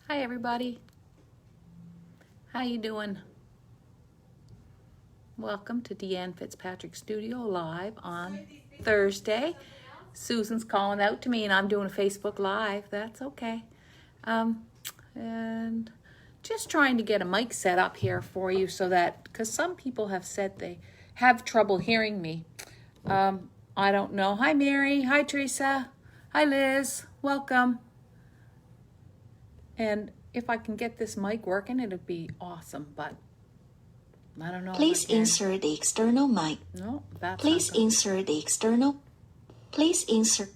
Hi everybody. How you doing? Welcome to Deanne Fitzpatrick Studio live on Thursday. Susan's calling out to me and I'm doing a Facebook Live. That's okay. And just trying to get a mic set up here for you so that, because some people have said they have trouble hearing me. I don't know. Hi Mary. Hi Teresa. Hi Liz. Welcome. And if I can get this mic working, it'd be awesome, but I don't know. Please insert the external mic. No, that's Please not insert the external. Please insert.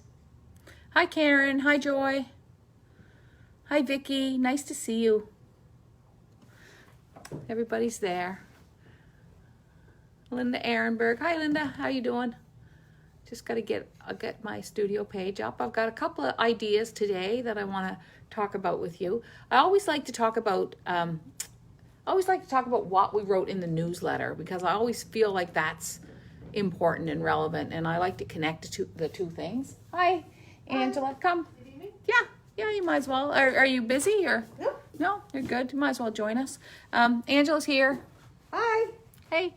Hi Karen. Hi Joy. Hi Vicky. Nice to see you. Everybody's there. Linda Ehrenberg. Hi Linda. How you doing? Just got to I'll get my studio page up. I've got a couple of ideas today that I want to talk about with you. I always like to talk about what we wrote in the newsletter because I always feel like that's important and relevant, and I like to connect the two things. Hi, Angela. Come. Yeah, you might as well. Are you busy or? No, you're good. You might as well join us. Angela's here. Hi. Hey.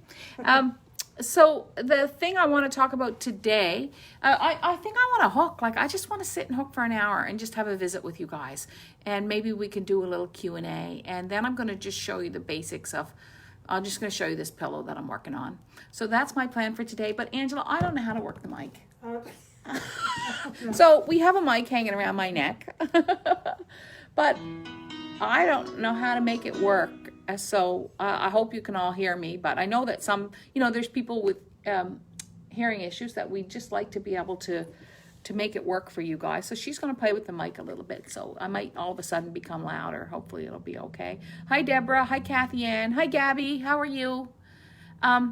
So the thing I want to talk about today, I think I want to hook. Like I just want to sit and hook for an hour and just have a visit with you guys, and maybe we can do a little Q&A. And then I'm going to just show you the basics of. I'm just going to show you this pillow that I'm working on. So that's my plan for today. But Angela, I don't know how to work the mic. Okay. So we have a mic hanging around my neck, but I don't know how to make it work. So I hope you can all hear me, but I know that some, there's people with hearing issues that we just like to be able to make it work for you guys. So she's going to play with the mic a little bit. So I might all of a sudden become louder. Hopefully it'll be okay. Hi, Deborah. Hi, Kathy Ann. Hi, Gabby. How are you? I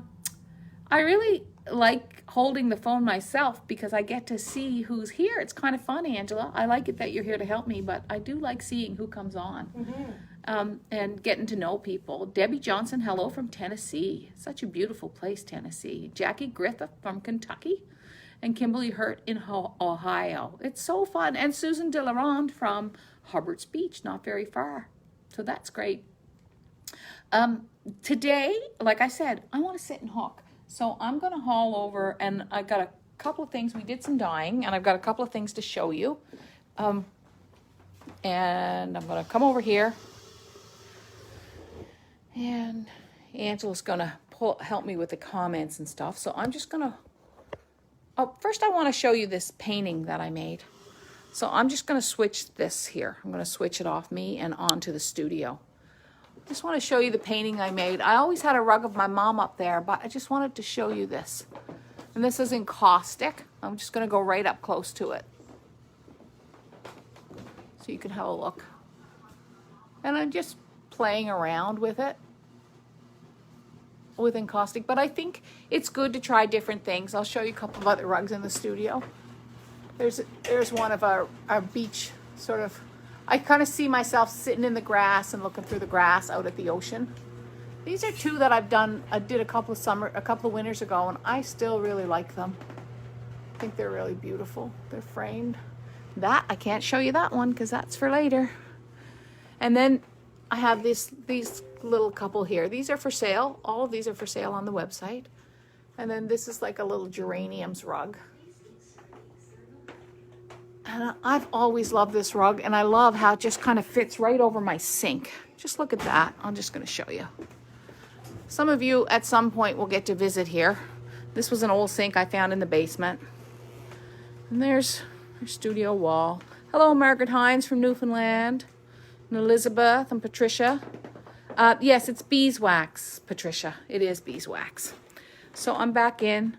really like holding the phone myself because I get to see who's here. It's kind of fun, Angela. I like it that you're here to help me, but I do like seeing who comes on. And getting to know people. Debbie Johnson, hello from Tennessee. Such a beautiful place, Tennessee. Jackie Griffith from Kentucky. And Kimberly Hurt in Ohio. It's so fun. And Susan DeLaronde from Hubbards Beach, not very far. So that's great. Today, like I said, I want to sit and hook. So I'm going to haul over, and I've got a couple of things. We did some dyeing, and I've got a couple of things to show you. And I'm going to come over here. And Angela's going to help me with the comments and stuff. So I'm just going to... first I want to show you this painting that I made. So I'm just going to switch this here. I'm going to switch it off me and onto the studio. Just want to show you the painting I made. I always had a rug of my mom up there, but I just wanted to show you this. And this is in caustic. I'm just going to go right up close to it, so you can have a look. And I'm just playing around with it with encaustic, but I think it's good to try different things. I'll show you a couple of other rugs in the studio. There's one of our beach sort of, I kind of see myself sitting in the grass and looking through the grass out at the ocean. These are two that I did a couple of winters ago, and I still really like them. I think they're really beautiful. They're framed. That I can't show you that one because that's for later. And then I have these little couple here. These are for sale. All of these are for sale on the website. And then this is like a little geraniums rug. And I've always loved this rug, and I love how it just kind of fits right over my sink. Just look at that. I'm just going to show you. Some of you at some point will get to visit here. This was an old sink I found in the basement. And there's our studio wall. Hello, Margaret Hines from Newfoundland. And Elizabeth and Patricia. Yes, it's beeswax, Patricia. It is beeswax. So I'm back in.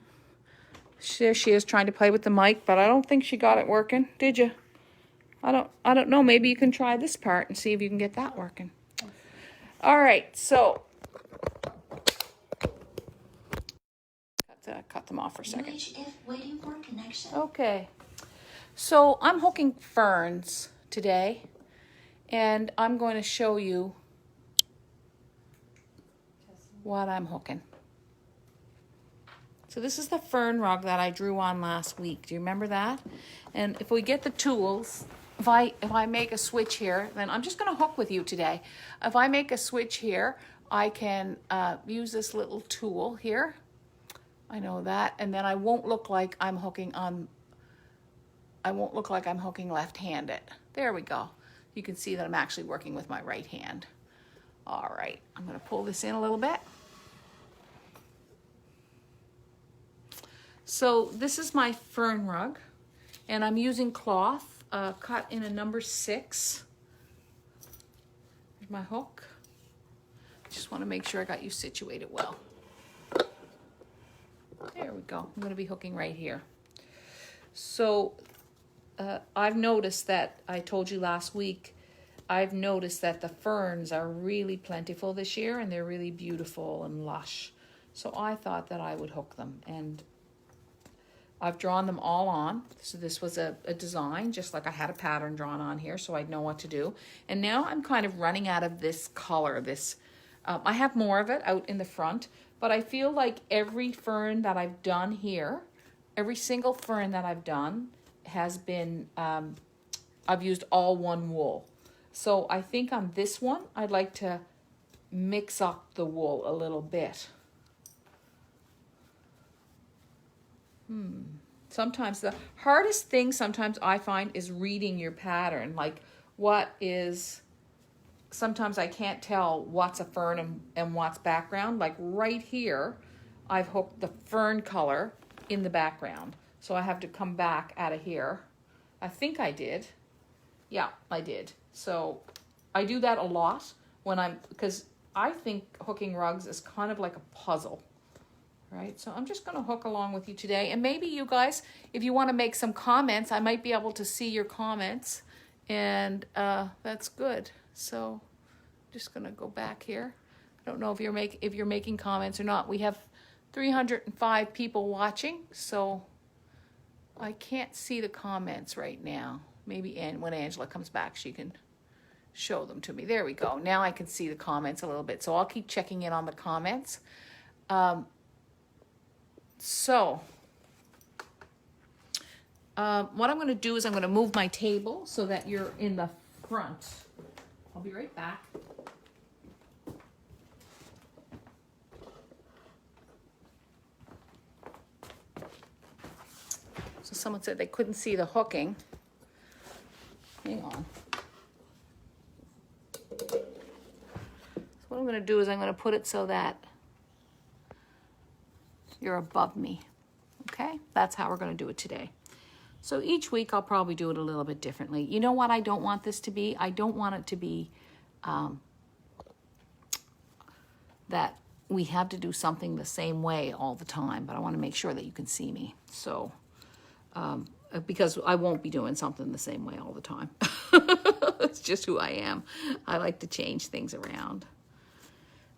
There she is trying to play with the mic, but I don't think she got it working. Did you? I don't know. Maybe you can try this part and see if you can get that working. All right, so cut them off for a second. Waiting for connection. Okay. So I'm hooking ferns today. And I'm going to show you what I'm hooking. So this is the fern rug that I drew on last week. Do you remember that? And if we get the tools, if I make a switch here, then I'm just gonna hook with you today. If I make a switch here, I can use this little tool here. I know that, and then I won't look like I'm hooking left-handed. There we go. You can see that I'm actually working with my right hand. All right, I'm gonna pull this in a little bit. So this is my fern rug, and I'm using cloth cut in a number 6. Here's my hook. Just want to make sure I got you situated well. There we go. I'm going to be hooking right here. So I've noticed that, I told you last week, I've noticed that the ferns are really plentiful this year, and they're really beautiful and lush. So I thought that I would hook them, and I've drawn them all on. So this was a design, just like I had a pattern drawn on here, so I'd know what to do. And now I'm kind of running out of this color. I have more of it out in the front, but I feel like every fern that I've done here, every single fern that I've done has been, I've used all one wool. So I think on this one, I'd like to mix up the wool a little bit. Sometimes the hardest thing sometimes I find is reading your pattern. Like sometimes I can't tell what's a fern and what's background. Like right here, I've hooked the fern color in the background. So I have to come back out of here. I think I did. Yeah, I did. So I do that a lot because I think hooking rugs is kind of like a puzzle. Right, so I'm just going to hook along with you today, and maybe you guys, if you want to make some comments, I might be able to see your comments, and that's good. So just going to go back here. I don't know if you're making comments or not. We have 305 people watching, so I can't see the comments right now. Maybe when Angela comes back, she can show them to me. There we go. Now I can see the comments a little bit, so I'll keep checking in on the comments. So, what I'm going to do is I'm going to move my table so that you're in the front. I'll be right back. So someone said they couldn't see the hooking. Hang on. So what I'm going to do is I'm going to put it so that you're above me. Okay? That's how we're going to do it today. So each week I'll probably do it a little bit differently. You know what I don't want this to be? I don't want it to be that we have to do something the same way all the time, but I want to make sure that you can see me. So, because I won't be doing something the same way all the time. It's just who I am. I like to change things around.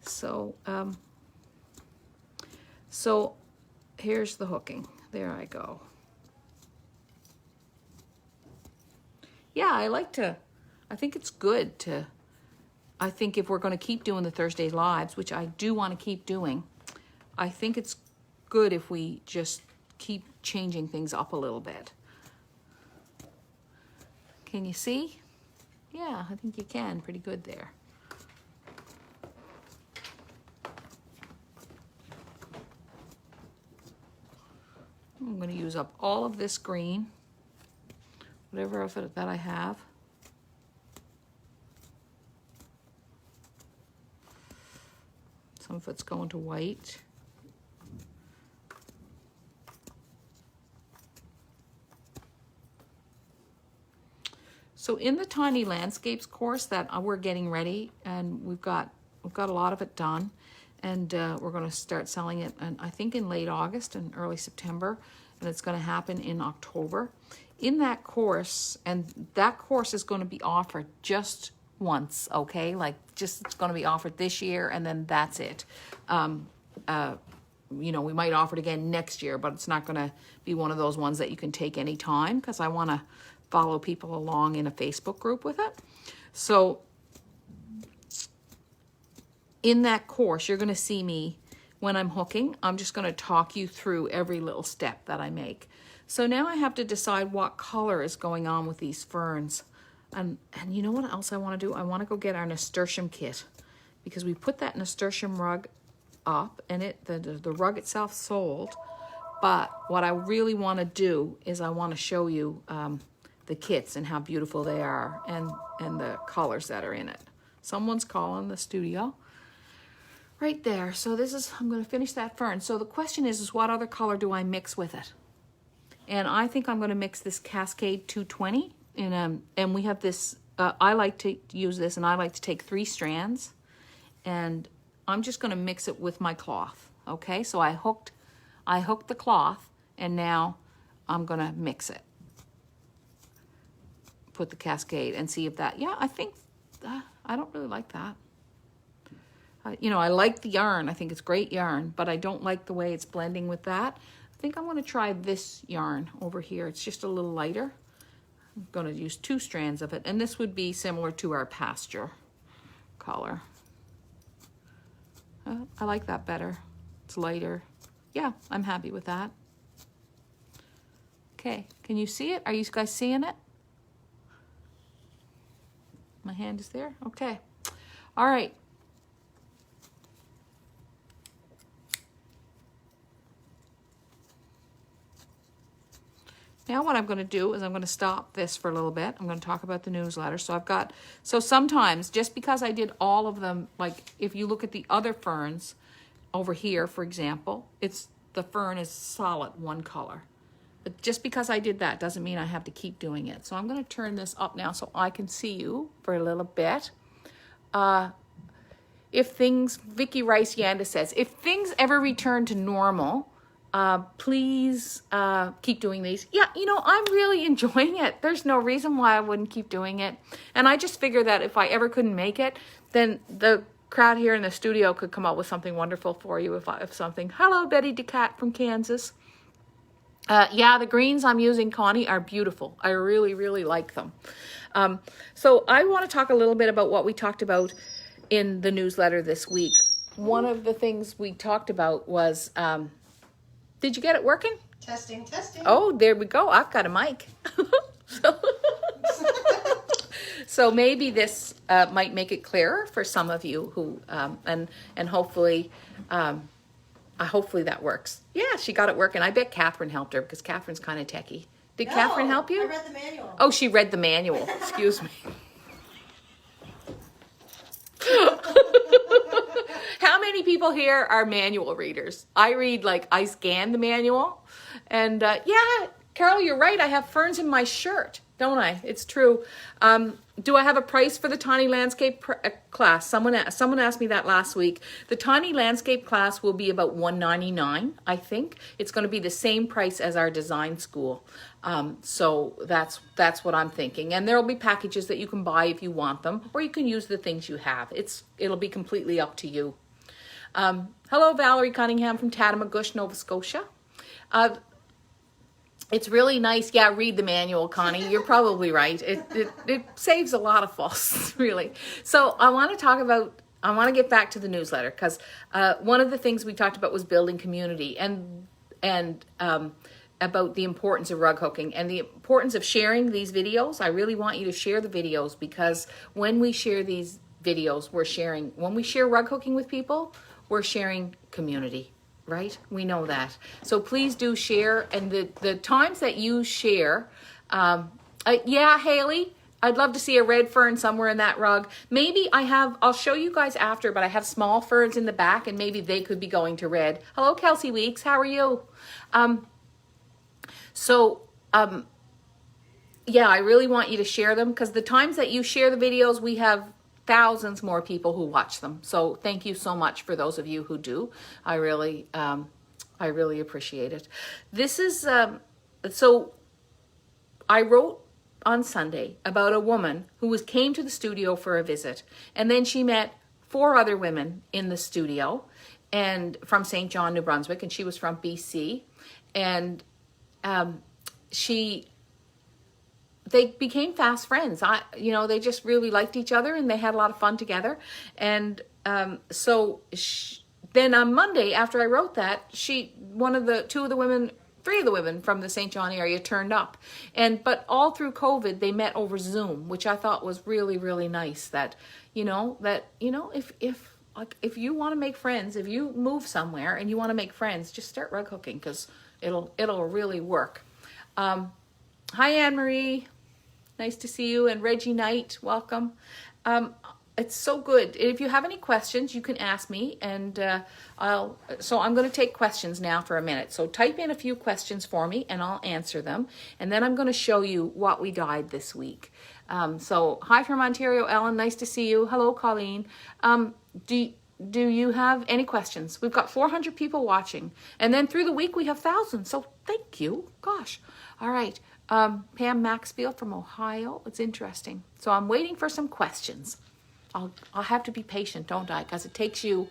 So, so here's the hooking. There I go. Yeah, I think it's good to, I think if we're going to keep doing the Thursday lives, which I do want to keep doing, I think it's good if we just keep changing things up a little bit. Can you see? Yeah, I think you can pretty good there. I'm going to use up all of this green, whatever of it that I have. Some of it's going to white. So in the Tiny Landscapes course that we're getting ready, and we've got a lot of it done, and we're going to start selling it, and I think in late August and early September, and it's going to happen in October. In that course, and that course is going to be offered just once, okay? Like, just it's going to be offered this year, and then that's it. You know, we might offer it again next year, but it's not going to be one of those ones that you can take any time, because I want to follow people along in a Facebook group with it. So in that course, you're going to see me when I'm hooking. I'm just going to talk you through every little step that I make. So now I have to decide what color is going on with these ferns. And you know what else I want to do? I want to go get our nasturtium kit, because we put that nasturtium rug up, and the rug itself sold. But what I really want to do is I want to show you the kits and how beautiful they are, and the colors that are in it. Someone's calling the studio. Right there. So I'm going to finish that fern. So the question is what other color do I mix with it? And I think I'm going to mix this Cascade 220. And we have this, I like to use this, and I like to take 3 strands. And I'm just going to mix it with my cloth. Okay, so I hooked the cloth, and now I'm going to mix it. Put the Cascade and see if that, I think, I don't really like that. I like the yarn. I think it's great yarn, but I don't like the way it's blending with that. I think I'm going to try this yarn over here. It's just a little lighter. I'm going to use 2 strands of it, and this would be similar to our pasture color. I like that better. It's lighter. Yeah, I'm happy with that. Okay, can you see it? Are you guys seeing it? My hand is there? Okay. All right. Now what I'm going to do is I'm going to stop this for a little bit. I'm going to talk about the newsletter. So sometimes, just because I did all of them, like if you look at the other ferns over here, for example, the fern is solid one color. But just because I did that doesn't mean I have to keep doing it. So I'm going to turn this up now so I can see you for a little bit. Vicky Rice Yanda says, if things ever return to normal, please keep doing these. Yeah, I'm really enjoying it. There's no reason why I wouldn't keep doing it. And I just figure that if I ever couldn't make it, then the crowd here in the studio could come up with something wonderful for you. If something. Hello, Betty DeCat from Kansas. The greens I'm using, Connie, are beautiful. I really, really like them. So I want to talk a little bit about what we talked about in the newsletter this week. One of the things we talked about was, did you get it working? Testing. Oh, there we go. I've got a mic. So maybe this might make it clearer for some of you who, and hopefully, hopefully that works. Yeah, she got it working. I bet Catherine helped her because Catherine's kind of techie. Did Catherine help you? I read the manual. Oh, she read the manual. Excuse me. How many people here are manual readers? I scan the manual. And Carol, you're right. I have ferns in my shirt, don't I? It's true. Do I have a price for the Tiny Landscape class? Someone asked me that last week. The Tiny Landscape class will be about $199, I think. It's going to be the same price as our design school. So that's what I'm thinking. And there will be packages that you can buy if you want them, or you can use the things you have. It'll be completely up to you. Hello, Valerie Cunningham from Tattamagush, Nova Scotia. It's really nice. Yeah, read the manual, Connie. You're probably right. It saves a lot of fuss, really. So I want to get back to the newsletter because one of the things we talked about was building community and about the importance of rug hooking and the importance of sharing these videos. I really want you to share the videos because when we share these videos, when we share rug hooking with people, we're sharing community. Right? We know that. So please do share. And the times that you share, Haley, I'd love to see a red fern somewhere in that rug. Maybe I'll show you guys after, but I have small ferns in the back and maybe they could be going to red. Hello, Kelsey Weeks. How are you? I really want you to share them because the times that you share the videos, we have thousands more people who watch them. So thank you so much for those of you who do. I really appreciate it. This is, so I wrote on Sunday about a woman who came to the studio for a visit. And then she met 4 other women in the studio and from St. John, New Brunswick, and she was from BC. And they became fast friends. They just really liked each other and they had a lot of fun together. And then on Monday, after I wrote that, 2 of the women three of the women from the St. John area turned up. But all through COVID, they met over Zoom, which I thought was really, really nice. That, if you want to make friends, if you move somewhere and you want to make friends, just start rug hooking, because it'll really work. Hi, Anne-Marie. Nice to see you. And Reggie Knight, welcome. It's so good. If you have any questions, you can ask me, and so I'm going to take questions now for a minute. So type in a few questions for me, and I'll answer them. And then I'm going to show you what we dyed this week. So hi from Ontario, Ellen. Nice to see you. Hello, Colleen. Do you have any questions? We've got 400 people watching, and then through the week we have thousands. So thank you. Gosh. All right. Pam Maxfield from Ohio. It's interesting. So I'm waiting for some questions. I'll have to be patient, don't I? Because it takes you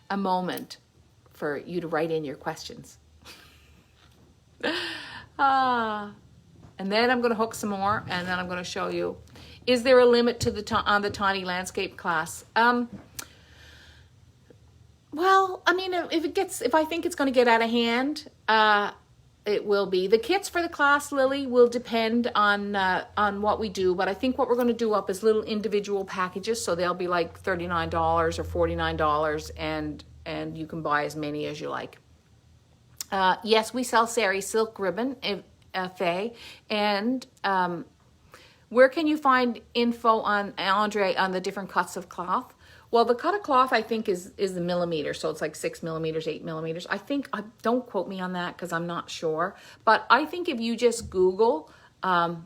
a moment for you to write in your questions. And then I'm going to hook some more, and then I'm going to show you. Is there a limit to on the tiny landscape class? Well, I mean, if I think it's going to get out of hand, it will be. The kits for the class, Lily, will depend on what we do, but I think what we're going to do up is little individual packages, so they'll be like $39 or $49, and you can buy as many as you like. Yes, we sell Sari silk ribbon, Faye, and where can you find info on Andre on the different cuts of cloth? Well, the cut of cloth, I think, is the millimeter. So it's like 6 millimeters, 8 millimeters. I think, don't quote me on that because I'm not sure. But I think if you just Google, what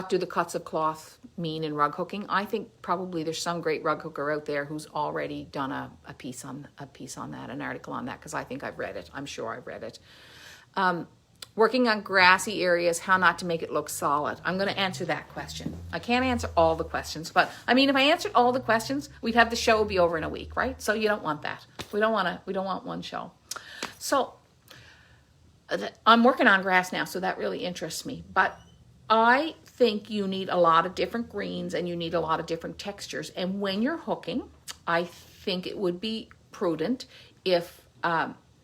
do the cuts of cloth mean in rug hooking, I think probably there's some great rug hooker out there who's already done a piece on that, an article on that, because I think I've read it. I'm sure I've read it. Working on grassy areas, how not to make it look solid. I'm going to answer that question. I can't answer all the questions, but I mean, if I answered all the questions, we'd have the show be over in a week, right? So you don't want that. We don't want one show. So I'm working on grass now, so that really interests me. But I think you need a lot of different greens and you need a lot of different textures. And when you're hooking, I think it would be prudent if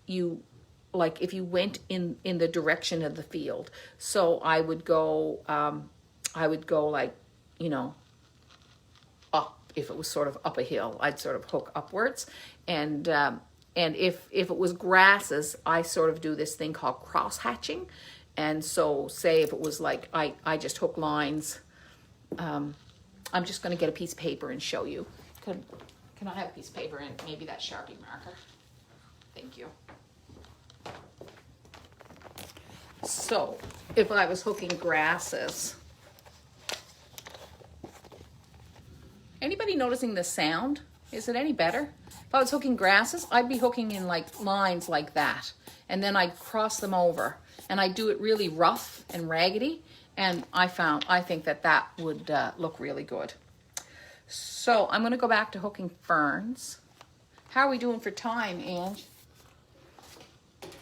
you went in the direction of the field. So I would go like, up. If it was sort of up a hill, I'd sort of hook upwards. And if it was grasses, I sort of do this thing called cross hatching. And so say if it was like, I just hook lines. I'm just going to get a piece of paper and show you. Can I have a piece of paper and maybe that Sharpie marker? Thank you. So if I was hooking grasses, anybody noticing the sound? Is it any better? If I was hooking grasses, I'd be hooking in like lines like that. And then I'd cross them over and I'd do it really rough and raggedy. And I think that would look really good. So I'm going to go back to hooking ferns. How are we doing for time, Ange?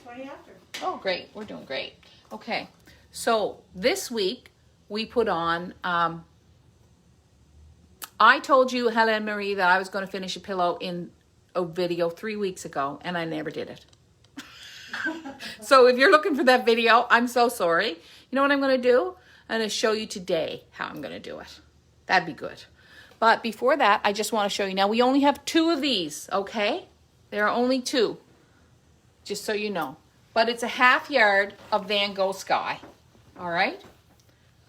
20 after. Oh, great. We're doing great. Okay. So this week we put on, I told you, Helen Marie, that I was going to finish a pillow in a video 3 weeks ago, and I never did it. So if you're looking for that video, I'm so sorry. You know what I'm going to do? I'm going to show you today how I'm going to do it. That'd be good. But before that, I just want to show you. Now, we only have 2 of these, okay? There are only 2, just so you know. But it's a ½ yard of Van Gogh Sky, all right?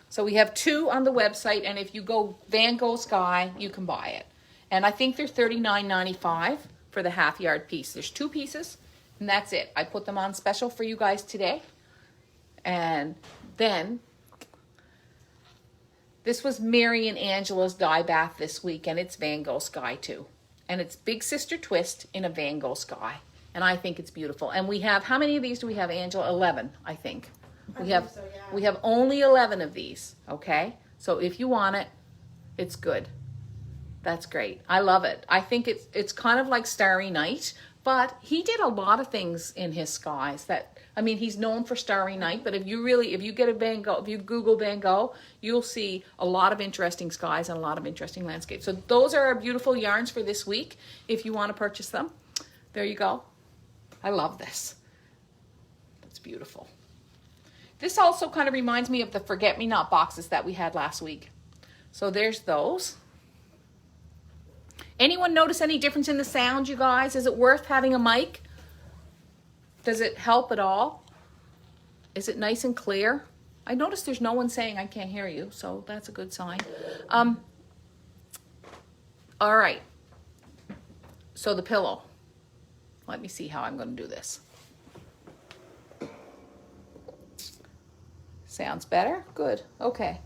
So we have 2 on the website, and if you go Van Gogh Sky, you can buy it. And I think they're $39.95 for the ½ yard piece. There's 2 pieces, and that's it. I put them on special for you guys today. And then, this was Mary and Angela's dye bath this week, and it's Van Gogh Sky too. And it's Big Sister Twist in a Van Gogh Sky. And I think it's beautiful. And we have, how many of these do we have, Angela? 11, I think. We have only 11 of these, okay? So if you want it, it's good. That's great. I love it. I think it's kind of like Starry Night, but he did a lot of things in his skies that, I mean, he's known for Starry Night, but if you get a Van Gogh, if you Google Van Gogh, you'll see a lot of interesting skies and a lot of interesting landscapes. So those are our beautiful yarns for this week, if you want to purchase them. There you go. I love this. That's beautiful. This also kind of reminds me of the forget-me-not boxes that we had last week. So there's those. Anyone notice any difference in the sound, you guys? Is it worth having a mic? Does it help at all? Is it nice and clear? I noticed there's no one saying I can't hear you, so that's a good sign. All right. So the pillow. Let me see how I'm going to do this. Sounds better? Good. Okay.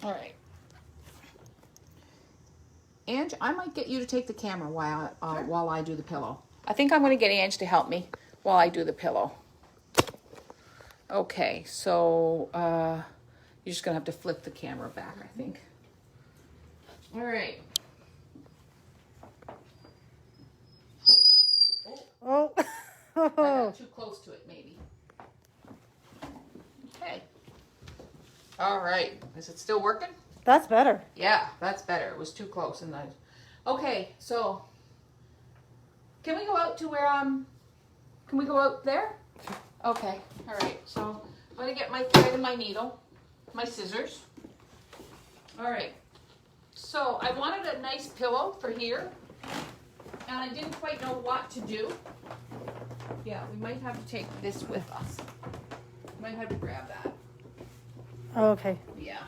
All right. Ange, I might get you to take the camera while I do the pillow. I think I'm going to get Ange to help me while I do the pillow. Okay, so you're just going to have to flip the camera back, I think. All right. Oh. I got too close to it, maybe. Okay. All right. Is it still working? That's better. Yeah, that's better. It was too close. Okay, so can we go out to where can we go out there? Okay. All right. So I'm going to get my thread and my needle, my scissors. All right. So I wanted a nice pillow for here, and I didn't quite know what to do. Yeah, we might have to take this with us. Might have to grab that. Oh, okay. Yeah.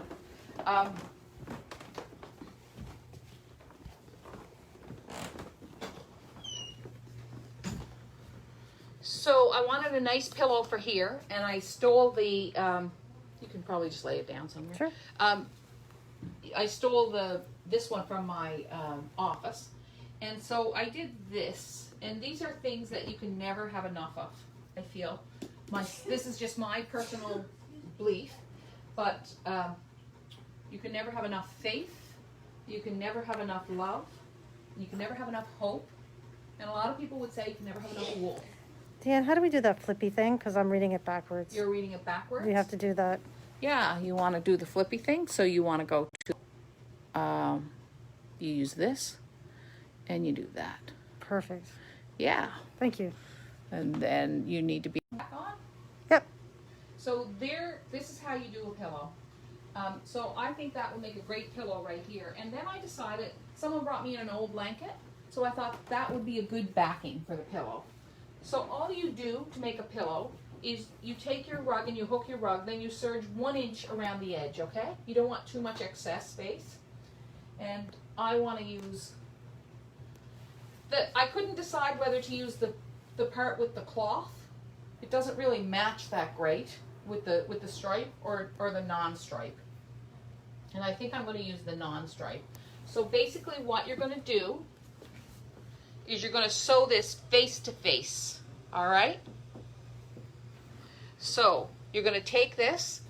So I wanted a nice pillow for here, and I stole the, you can probably just lay it down somewhere. Sure. I stole this one from my office, and so I did this, and these are things that you can never have enough of, I feel. This is just my personal belief, but you can never have enough faith, you can never have enough love, you can never have enough hope, and a lot of people would say you can never have enough wool. Deanne, how do we do that flippy thing? Because I'm reading it backwards. You're reading it backwards? We have to do that. Yeah, you want to do the flippy thing, so you want to go to, you use this, and you do that. Perfect. Yeah. Thank you. And then you need to be back on. Yep. So this is how you do a pillow. So I think that would make a great pillow right here. And then I decided, someone brought me in an old blanket, so I thought that would be a good backing for the pillow. So all you do to make a pillow is you take your rug and you hook your rug, then you serge 1 inch around the edge, okay? You don't want too much excess space. And I want to use I couldn't decide whether to use the part with the cloth. It doesn't really match that great with the stripe or the non-stripe. And I think I'm going to use the non-stripe. So basically what you're going to do is you're going to sew this face to face, all right? So you're going to take this,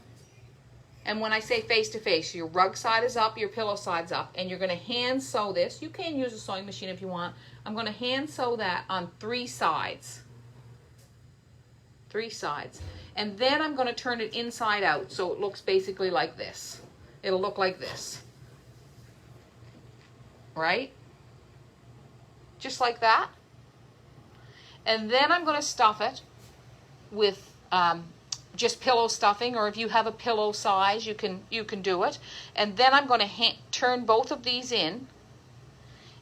and when I say face to face, your rug side is up, your pillow side's up, and you're going to hand sew this. You can use a sewing machine if you want. I'm going to hand sew that on 3 sides. 3 sides. And then I'm going to turn it inside out so it looks basically like this. It'll look like this. Right? Just like that. And then I'm going to stuff it with just pillow stuffing, or if you have a pillow size, you can do it. And then I'm going to turn both of these in,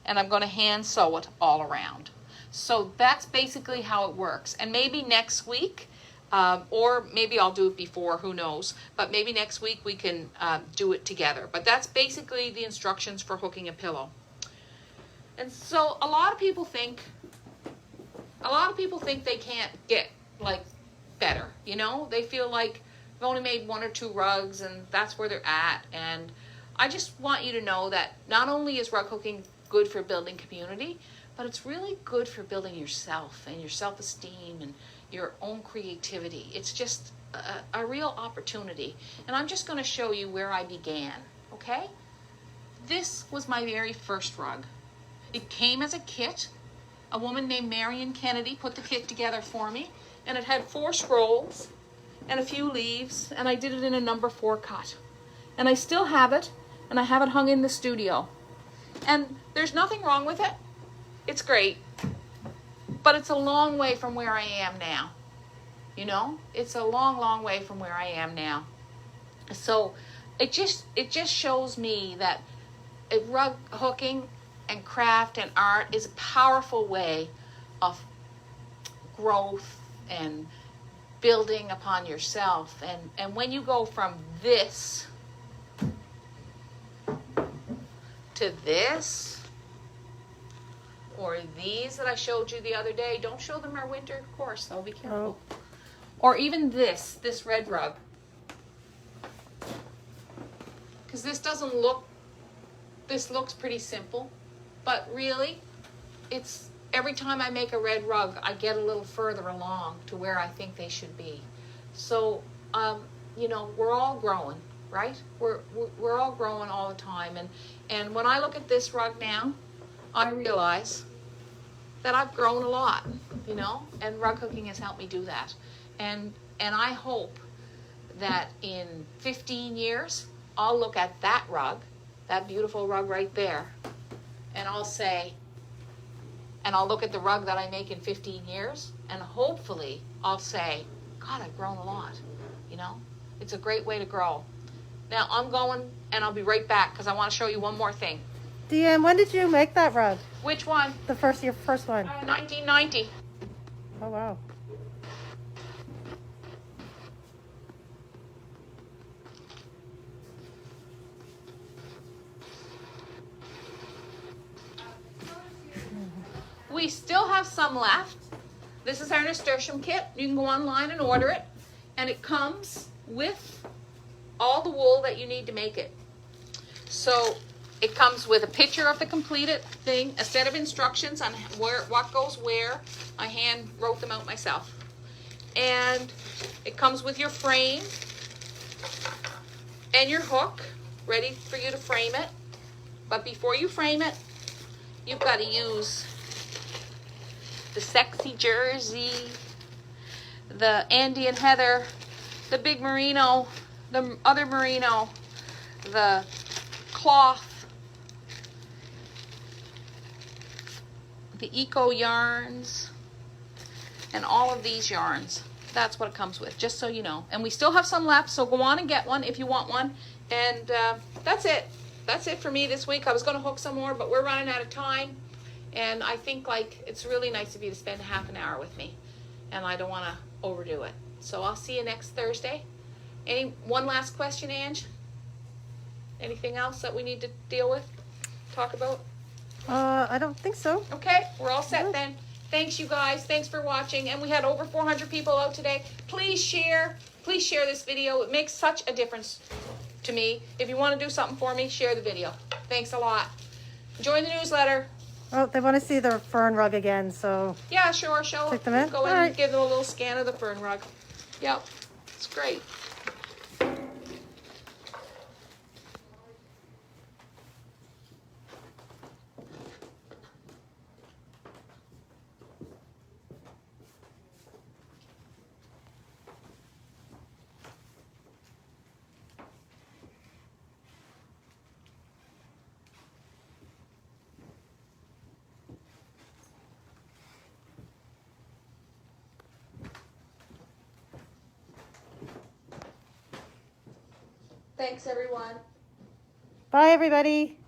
and I'm going to hand sew it all around. So that's basically how it works. And maybe next week, or maybe I'll do it before, who knows, but maybe next week we can do it together. But that's basically the instructions for hooking a pillow. And so a lot of people think they can't get like better, you know? They feel like they've only made 1 or 2 rugs and that's where they're at. And I just want you to know that not only is rug hooking good for building community, but it's really good for building yourself and your self-esteem and your own creativity. It's just a real opportunity. And I'm just going to show you where I began, okay? This was my very first rug. It came as a kit. A woman named Marion Kennedy put the kit together for me, and it had 4 scrolls and a few leaves, and I did it in a number 4 cut. And I still have it, and I have it hung in the studio. And there's nothing wrong with it. It's great. But it's a long way from where I am now. You know? It's a long, long way from where I am now. So it just shows me that rug hooking and craft and art is a powerful way of growth and building upon yourself. And when you go from this to this, or these that I showed you the other day, don't show them our winter course, though, be careful. Oh. Or even this red rug. Because this looks pretty simple, but really, it's every time I make a red rug, I get a little further along to where I think they should be. So, you know, we're all growing, right? We're all growing all the time, and when I look at this rug now, I realize that I've grown a lot, you know, and rug hooking has helped me do that. And I hope that in 15 years, I'll look at that rug, that beautiful rug right there, and I'll say, and I'll look at the rug that I make in 15 years, and hopefully I'll say, God, I've grown a lot, you know? It's a great way to grow. Now, I'm going, and I'll be right back, because I want to show you one more thing. Deanne, when did you make that rug? Which one? Your first one. 1990. Oh, wow. We still have some left. This is our nasturtium kit. You can go online and order it. And it comes with all the wool that you need to make it. So it comes with a picture of the completed thing, a set of instructions on what goes where. I hand wrote them out myself. And it comes with your frame and your hook ready for you to frame it. But before you frame it, you've got to use the sexy jersey, the Andy and Heather, the big merino, the other merino, the cloth, the eco yarns, and all of these yarns. That's what it comes with, just so you know. And we still have some left, so go on and get one if you want one. And that's it. That's it for me this week. I was going to hook some more, but we're running out of time. And I think, like, it's really nice of you to spend half an hour with me. And I don't want to overdo it. So I'll see you next Thursday. One last question, Ange? Anything else that we need to deal with? Talk about? I don't think so. Okay, we're all set then. Thanks, you guys. Thanks for watching. And we had over 400 people out today. Please share. Please share this video. It makes such a difference to me. If you want to do something for me, share the video. Thanks a lot. Join the newsletter. Oh, they want to see the fern rug again, so Yeah, sure. Show take them in. Go in All and right. give them a little scan of the fern rug. Yep, it's great. Thanks, everyone. Bye, everybody.